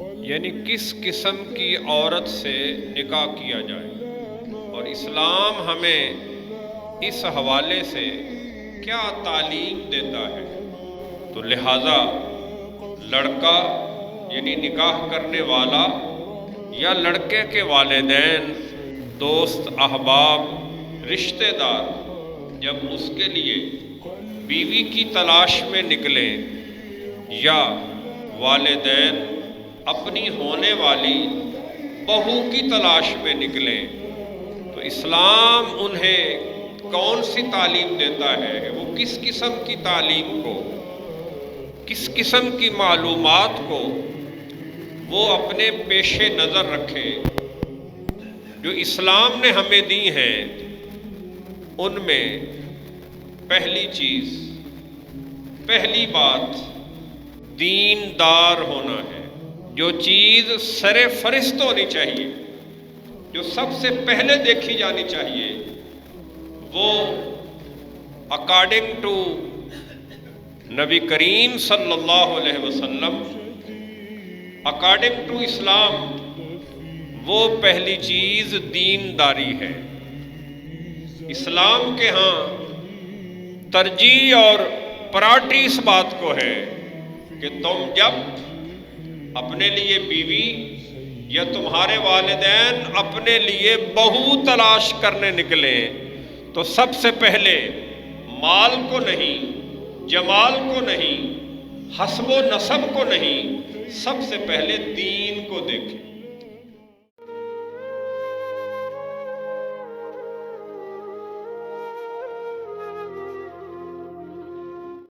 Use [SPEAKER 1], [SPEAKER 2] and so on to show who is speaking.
[SPEAKER 1] یعنی کس قسم کی عورت سے نکاح کیا جائے، اور اسلام ہمیں اس حوالے سے کیا تعلیم دیتا ہے۔ تو لہٰذا لڑکا یعنی نکاح کرنے والا یا لڑکے کے والدین، دوست، احباب، رشتہ دار جب اس کے لیے بیوی کی تلاش میں نکلیں یا والدین اپنی ہونے والی بہو کی تلاش میں نکلیں، تو اسلام انہیں کون سی تعلیم دیتا ہے، وہ کس قسم کی تعلیم کو، کس قسم کی معلومات کو وہ اپنے پیش نظر رکھے جو اسلام نے ہمیں دی ہیں۔ ان میں پہلی چیز، پہلی بات دیندار ہونا ہے۔ جو چیز سر فہرست ہونی چاہیے، جو سب سے پہلے دیکھی جانی چاہیے، وہ اکارڈنگ ٹو نبی کریم صلی اللہ علیہ وسلم، اکارڈنگ ٹو اسلام، وہ پہلی چیز دینداری ہے۔ اسلام کے ہاں ترجیح اور پرائرٹی اس بات کو ہے کہ تم جب اپنے لیے بیوی یا تمہارے والدین اپنے لیے بہو تلاش کرنے نکلیں تو سب سے پہلے مال کو نہیں، جمال کو نہیں، حسب و نسب کو نہیں، سب سے پہلے دین کو دیکھیں۔